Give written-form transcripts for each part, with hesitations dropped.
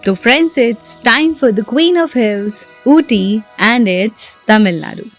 So friends, it's time for the Queen of Hills, Ooty, and it's Tamil Nadu.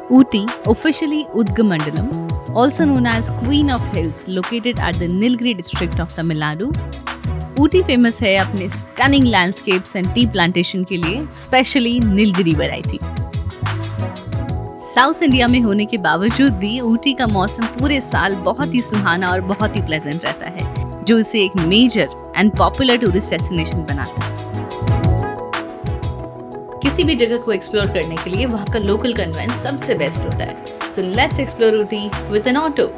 Ooty, officially Udgamandalam, also known as Queen of Hills, located at the Nilgiri district of Tamil Nadu. Ooty famous है अपने stunning landscapes and tea plantation के लिए, specially Nilgiri variety. South India में होने के बावजूद भी ऊटी का मौसम पूरे साल बहुत ही सुहाना और बहुत ही प्लेजेंट रहता है, जो इसे एक major and popular tourist destination बनाता है। किसी भी जगह को एक्सप्लोर करने के लिए वहाँ का लोकल कन्वेंस सबसे बेस्ट होता है। So let's explore Ooty with an auto.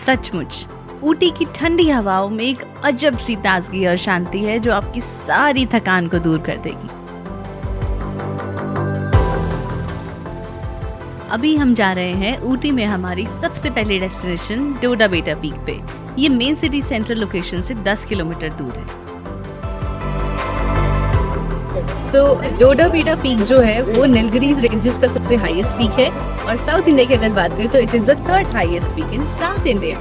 सचमुच ऊटी की ठंडी हवाओं में एक अजब सी ताजगी और शांति है जो आपकी सारी थकान को दूर कर देगी। अभी हम जा रहे हैं ऊटी में हमारी सबसे पहली डेस्टिनेशन डोडा बेटा पीक पे। ये मेन सिटी सेंट्रल लोकेशन से 10 किलोमीटर दूर है। डोडा बेटा पीक जो है वो नीलगिरी रेंजेस का सबसे हाईएस्ट पीक है और साउथ इंडिया की अगर बात करें तो it is the third highest peak in South India.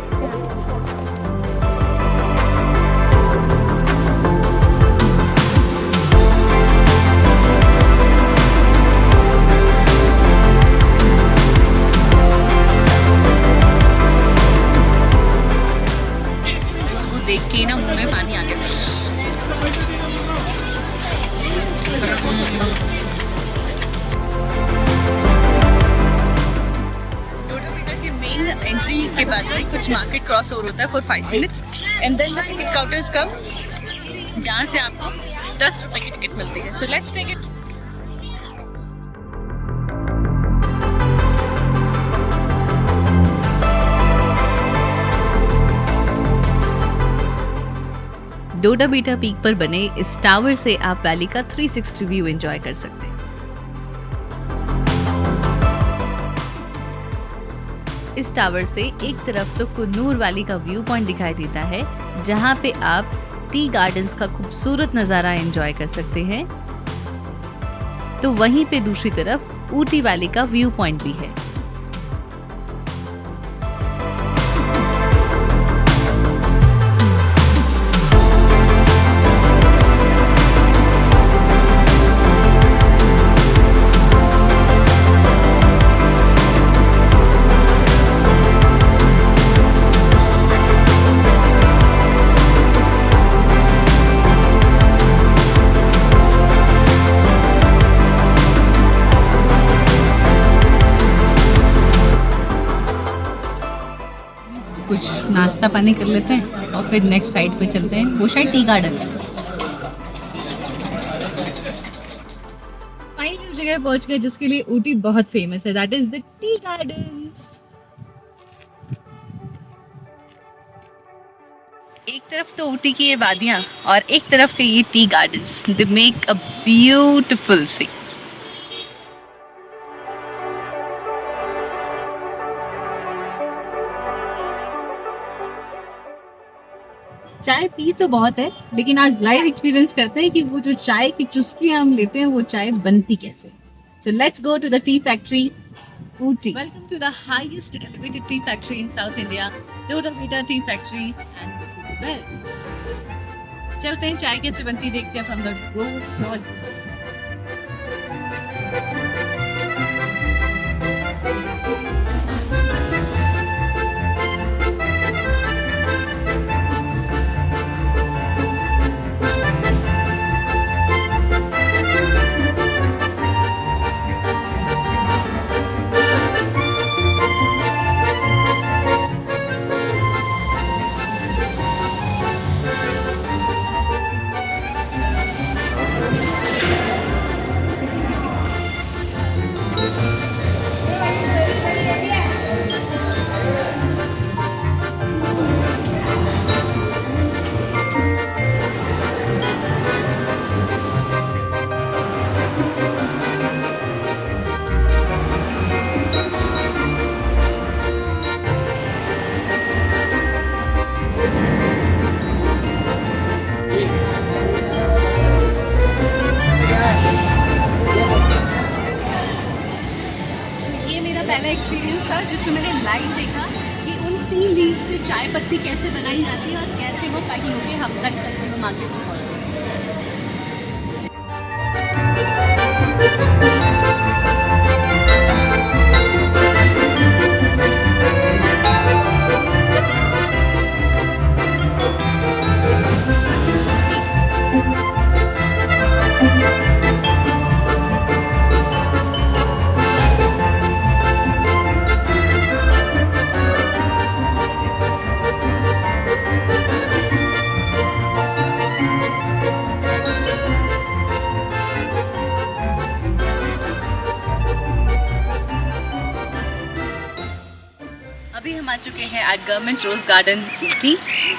इसको देख के ना मुंह में पानी आ गया। एंट्री के बाद में कुछ मार्केट क्रॉस ओवर होता है for 5 minutes and then the ticket counters come, जहाँ से आपको 10 रुपए की टिकट मिलती है। So let's take it. Doddabetta peak पर बने इस टावर से आप वैली का 360 व्यू एंजॉय कर सकते हैं। इस टावर से एक तरफ तो कुन्नूर वैली का व्यू पॉइंट दिखाई देता है, जहां पे आप टी गार्डन्स का खूबसूरत नज़ारा एंजॉय कर सकते हैं, तो वहीं पे दूसरी तरफ ऊटी वैली का व्यू पॉइंट भी है। कुछ नाश्ता पानी कर लेते हैं और फिर नेक्स्ट साइड पे चलते हैं। वो शायद टी गार्डन है। फाइनली जगह पहुंच गए जिसके लिए ऊटी बहुत फेमस है, that is the tea gardens. एक तरफ तो ऊटी की ये वादियां और एक तरफ के ये tea gardens, they make a beautiful sea. चाय पी तो बहुत है, लेकिन आज लाइव एक्सपीरियंस करते हैं कि वो जो चाय की चुस्कियां हम लेते हैं वो चाय बनती कैसे। So let's go to the tea factory Ooty. Welcome to the highest elevated tea factory in South India, Doddabetta tea factory and well. चलते हैं चाय कैसे बनती देखते हैं फ्रॉम द रोड। से चाय पत्ती कैसे बनाई जाती है और कैसे वो पैकिंग होकर हम तक कंज्यूमर मार्केट में पहुँचती है। अभी हम आ चुके हैं at government rose garden Ooty.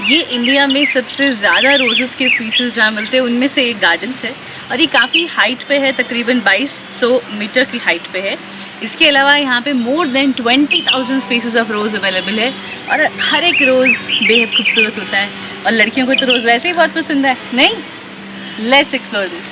ये इंडिया में सबसे ज़्यादा रोजेस के स्पीसीज जहाँ मिलते हैं उनमें से एक गार्डन्स है और ये काफ़ी हाइट पे है, तकरीबन 2200 मीटर की हाइट पे है। इसके अलावा यहाँ पे more than 20,000 species of rose available है और हर एक रोज़ बेहद खूबसूरत होता है और लड़कियों को तो रोज़ वैसे ही बहुत पसंद है, नहीं? Let's explore this.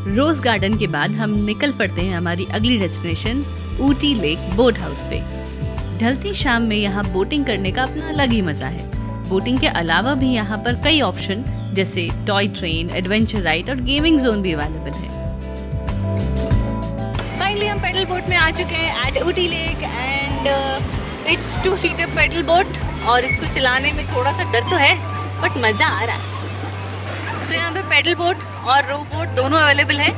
Rose garden के बाद हम निकल पड़ते हैं हमारी अगली destination Ooty lake boat house पे। ढलती शाम में यहाँ बोटिंग करने का अपना अलग ही मजा है। बोटिंग के अलावा भी यहाँ पर कई ऑप्शन जैसे टॉय ट्रेन, एडवेंचर राइड और गेमिंग जोन भी अवेलेबल है। फाइनली हम पेडल बोट में आ चुके हैं at Ooty lake and it's 2-सीटर पेडल बोट और इसको चलाने में थोड़ा सा डर तो है बट मज़ा आ रहा है। सो यहाँ पे पेडल बोट और रो बोट दोनों अवेलेबल है।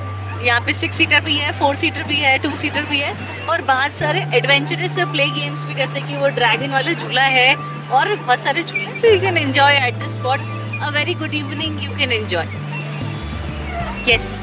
यहाँ पे 6 सीटर भी है, 4 सीटर भी है, 2 सीटर भी है और बहुत सारे एडवेंचरस प्ले गेम्स भी जैसे कि वो ड्रैगन वाला झूला है और बहुत सारे झूले। So you can enjoy at this spot a very good evening you can enjoy. Yes,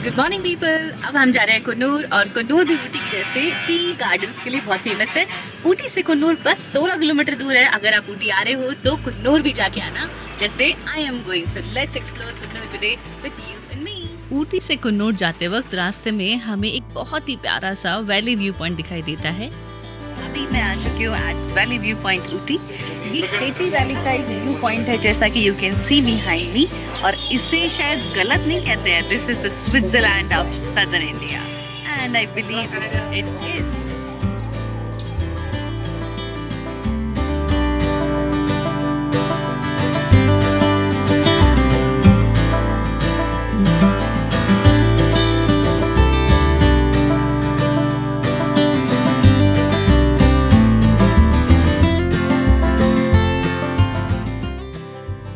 good morning people. अब हम जा रहे हैं कुन्नूर और कुन्नूर भी ऊटी की जैसे टी गार्डन्स के लिए बहुत फेमस है। ऊटी से कुन्नूर बस 16 किलोमीटर दूर है। अगर आप ऊटी आ रहे हो तो कुन्नूर भी जाके आना जैसे I am going. So let's explore Coonoor today with you and me. Ooty से कुन्नूर जाते वक्त रास्ते में हमें एक बहुत ही प्यारा सा वैली व्यू पॉइंट दिखाई देता है। अभी मैं आ चुकी हूँ at valley view point Ooty. ये टेटी वैली का एक व्यू पॉइंट है जैसा कि you can see behind me और इसे शायद गलत नहीं कहते हैं। This is the Switzerland of southern India and I believe it is.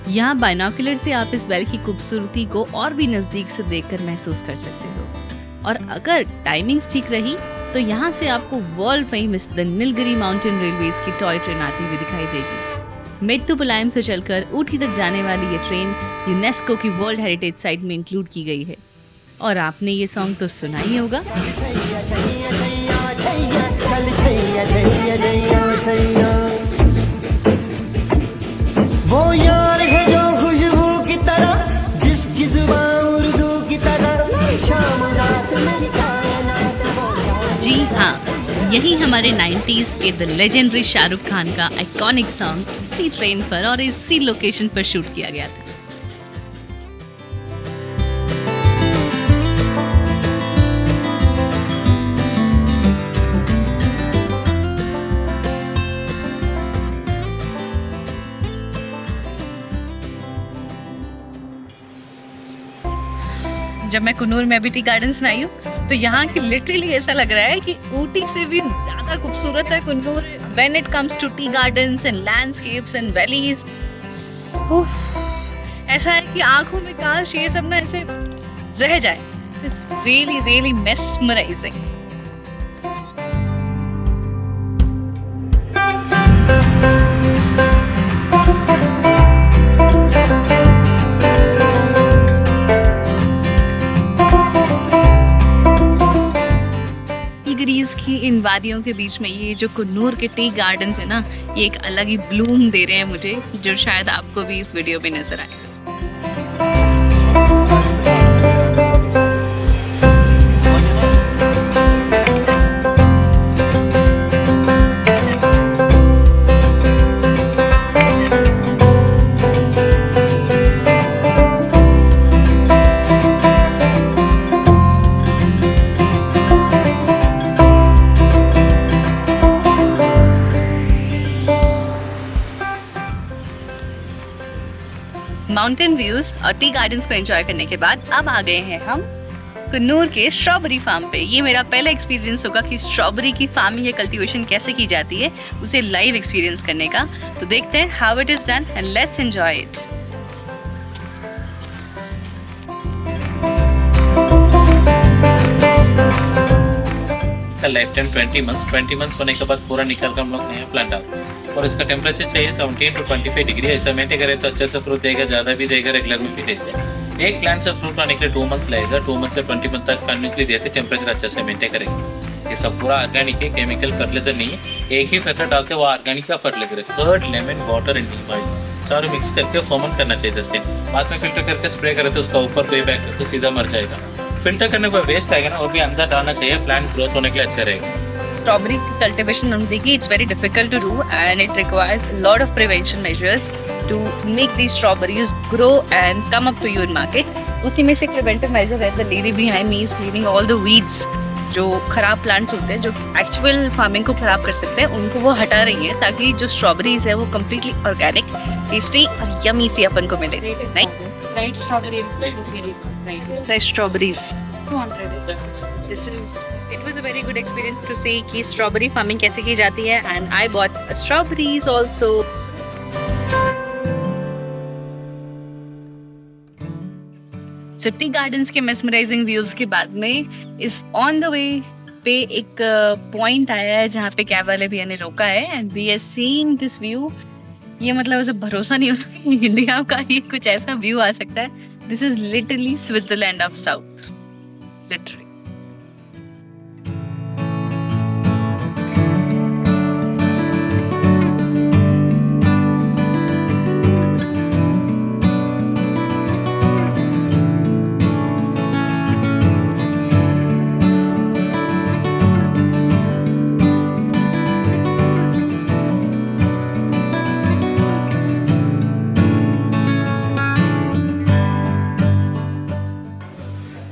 यहाँ बाइनोकुलर से आप इस वैली की खूबसूरती को और भी नज़दीक से देखकर महसूस कर सकते हो और अगर टाइमिंग्स ठीक रही तो यहाँ से आपको world famous the Nilgiri mountain railways की टॉय ट्रेन आती हुई दिखाई देगी। मेट्टुपालयम से चलकर ऊटी तक जाने वाली ये ट्रेन यूनेस्को की वर्ल्ड हेरिटेज साइट में इंक्लूड की गई है और आपने ये सॉन्ग तो सुना ही होगा। वो यार है जो खुशबू की तरह जिसकी जुबान उर्दू की तरह शाम रात मेरी कायनात। जी हाँ, यही हमारे 90s के द लेजेंडरी शाहरुख खान का आइकॉनिक सॉन्ग इसी ट्रेन पर और इसी लोकेशन पर शूट किया गया था। जब मैं कुन्नूर में अभी टी गार्डन्स में आई हूँ तो यहाँ की लिटरली ऐसा लग रहा है कि ऊटी से भी ज़्यादा खूबसूरत है Coonoor when it comes to tea gardens and landscapes and valleys. ऐसा है कि आंखों में काश ये सब ना ऐसे रह जाए। It's really really mesmerising. वादियों के बीच में ये जो कुन्नूर के टी गार्डन्स है ना, ये एक अलग ही ब्लूम दे रहे हैं मुझे, जो शायद आपको भी इस वीडियो में नजर आएगा। माउंटेन व्यूज और टी गार्डन्स को एंजॉय करने के बाद अब आ गए हैं हम कुन्नूर के स्ट्रॉबेरी फार्म पे। ये मेरा पहला एक्सपीरियंस होगा कि स्ट्रॉबेरी की फार्मिंग या कल्टीवेशन कैसे की जाती है, उसे लाइव एक्सपीरियंस करने का। तो देखते हैं how it is done and let's enjoy it. Life time 20 months होने के बाद पूरा निकल कर हम लोग नया प्लांट आते, और इसका टेम्परेचर चाहिए 17 to 25 डिग्री। ऐसा मेंटेन करें तो अच्छे से फ्रूट देगा, ज़्यादा भी देगा, रेगुलर में भी देगा। एक प्लांट से फ्रूट आने के लिए 2 मंथ्स लगेगा। 2 मंथ से 20 मंथ तक कंटिन्यूसली देते, टेम्परेचर अच्छे से मेंटेन करेंगे। ये सब पूरा ऑर्गेनिक है, केमिकल फर्टिलाइजर नहीं है। एक ही फैक्टर डालते हैं, वो ऑर्गेनिक का फर्टिलाइजर है। Curd, lemon, water and neem oil चारों मिक्स करके फर्मेंट करना चाहिए 10 दिन। बाद में फिल्टर करके स्प्रे करें तो उसका ऊपर कोई बैग तो सीधा मर जाएगा। फिल्टर करने को वेस्ट आएगा ना, वो भी अंदर डालना चाहिए, प्लांट ग्रोथ होने के लिए अच्छा रहेगा। Strawberry cultivation Nandiki, it's very difficult to do and it requires a lot of prevention measures to make these strawberries grow and come up to you in market. उसी में से एक preventive measure है, the lady behind me is cleaning all the weeds जो खराब plants होते हैं, जो एक्चुअल फार्मिंग को खराब कर सकते हैं, उनको वो हटा रही है ताकि जो स्ट्रॉबेरीज है वो कम्प्लीटली ऑर्गेनिक, टेस्टी और यमी सी अपन को मिले। Right strawberry, fresh strawberries 200 This is. It was a very good experience to see कि strawberry farming कैसे की जाती है, and I bought strawberries also. So tea gardens के mesmerizing views के बाद में इस on the way पे एक पॉइंट आया है जहाँ पे कैब वाले भैया ने रोका है, and we are seeing this view. ये मतलब ऐसे भरोसा नहीं होता कि इंडिया का ही कुछ ऐसा व्यू आ सकता है। This is literally Switzerland of South, literally.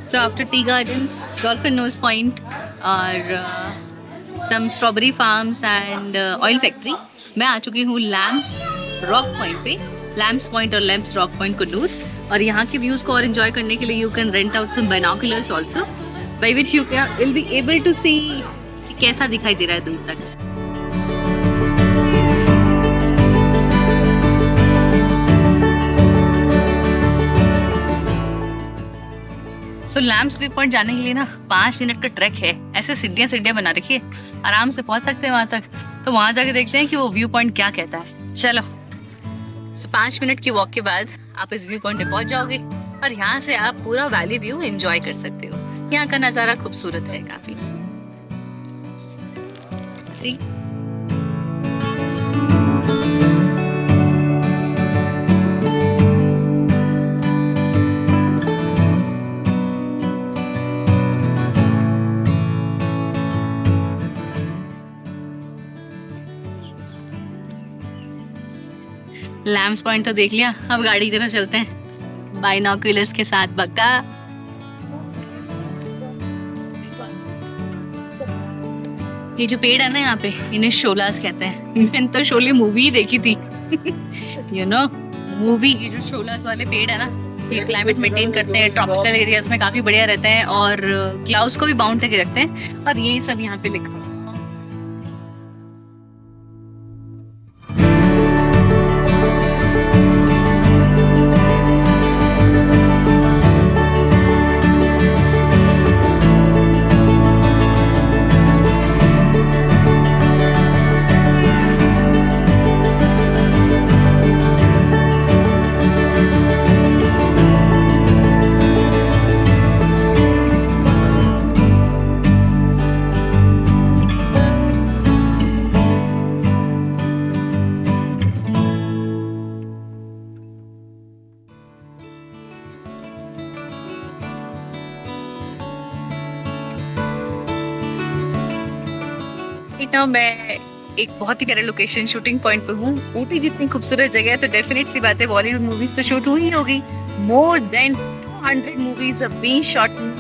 So after tea gardens, Dolphin Nose Point और some strawberry farms and oil factory, मैं आ चुकी हूँ लैम्प्स रॉक पॉइंट पे। लैम्प्स पॉइंट और लैम्प्स रॉक पॉइंट कुन्नूर, और यहाँ के व्यूज़ को और एंजॉय करने के लिए you can rent out some binoculars also, by which you will be able to see कैसा दिखाई दे रहा है दूर तक। सो लैम्प्स व्यू पॉइंट जाने के लिए ना 5 मिनट का ट्रैक है। ऐसे सीढ़ियाँ बना रखी है, आराम से पहुंच सकते हैं वहां तक। तो वहां जाके देखते हैं कि वो व्यू पॉइंट क्या कहता है। चलो, 5 मिनट की वॉक के बाद आप इस व्यू पॉइंट पे पहुंच जाओगे और यहाँ से आप पूरा वैली व्यू एंजॉय कर सकते हो। यहाँ का नज़ारा खूबसूरत है काफी। लैम्प्स पॉइंट तो देख लिया, अब गाड़ी की तरफ चलते हैं बाइनोकुलर्स के साथ। बक्का ये जो पेड़ है ना यहाँ पे, इन्हें शोलास कहते हैं। मैंने तो शोले मूवी देखी थी यू नो मूवी। ये जो शोलास वाले पेड़ है ना, ये क्लाइमेट मेंटेन करते हैं, ट्रॉपिकल एरियाज में काफी बढ़िया रहते हैं और क्लाउड्स को भी बाउंड करके रखते हैं, और यही सब यहाँ पे लिखा है। नाउ मैं एक बहुत ही प्यारे लोकेशन शूटिंग पॉइंट पे हूँ। ऊटी जितनी खूबसूरत जगह है तो डेफिनेट सी बात है बॉलीवुड मूवीज तो शूट हुई होगी। More than 200 movies have been shot in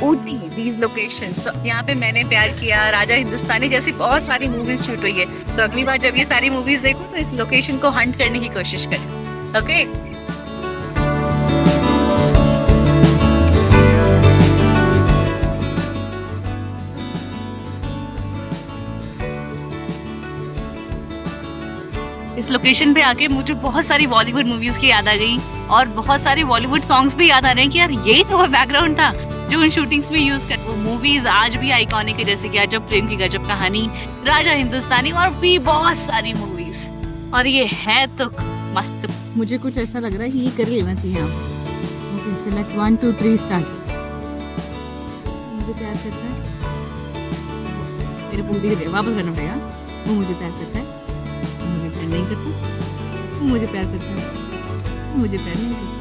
Ooty these locations. यहाँ पे मैंने प्यार किया, राजा हिंदुस्तानी जैसी बहुत सारी मूवीज शूट हुई है। तो अगली बार जब ये सारी मूवीज देखो तो इस लोकेशन को हंट करने की कोशिश करें। ओके इस लोकेशन पे आके मुझे बहुत सारी बॉलीवुड मूवीज की याद आ गई और बहुत सारे बॉलीवुड सॉन्ग्स भी याद आ रहे हैं कि यार यही तो वो बैकग्राउंड था जो उन शूटिंग्स में यूज कर। वो मूवीज आज भी आइकॉनिक है, जैसे कि अजब प्रेम की गजब कहानी, राजा हिंदुस्तानी और भी बहुत सारी मूवीज। और ये है तो मस्त। मुझे कुछ ऐसा लग रहा है कि ये कर लेना चाहिए यहाँ पर। Okay let's 1 2 3 start. मुझे प्यार करता है, मेरे पूरी वापस करना पड़ेगा। वो मुझे प्यार करता है, मुझे प्यार नहीं करता। मुझे प्यार करता है, मुझे प्यार नहीं करता।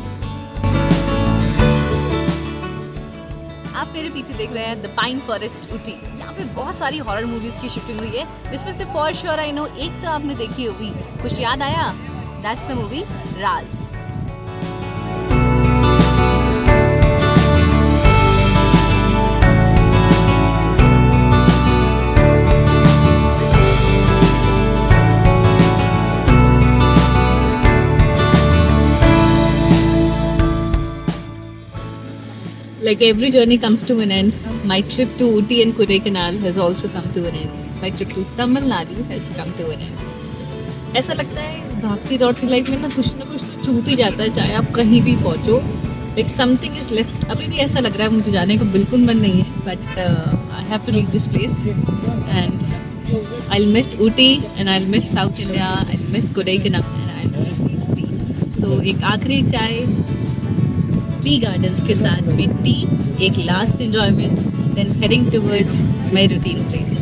आप मेरे पीछे देख रहे हैं द पाइन फॉरेस्ट ऊटी। यहाँ पे बहुत सारी हॉरर मूवीज की शूटिंग हुई है, जिसमें से फॉर श्योर आई नो एक तो आपने देखी होगी। कुछ याद आया? That's the movie Raj. Like every journey comes to an end, my trip to Ooty and Kodaikanal has also come to an end. My trip to Tamil Nadu has come to an end. ऐसा लगता है इस भागती दौड़ती life में ना कुछ तो छूट ही जाता है, चाहे आप कहीं भी पहुंचो। Like something is left. अभी भी ऐसा लग रहा है मुझे जाने का बिल्कुल मन नहीं है, but I have to leave this place and I'll miss Ooty and I'll miss South India, I'll miss Kodaikanal and I'll miss these tea. So एक आखिरी चाय टी गार्डन्स के साथ में टी, एक last enjoyment, then heading towards my routine place.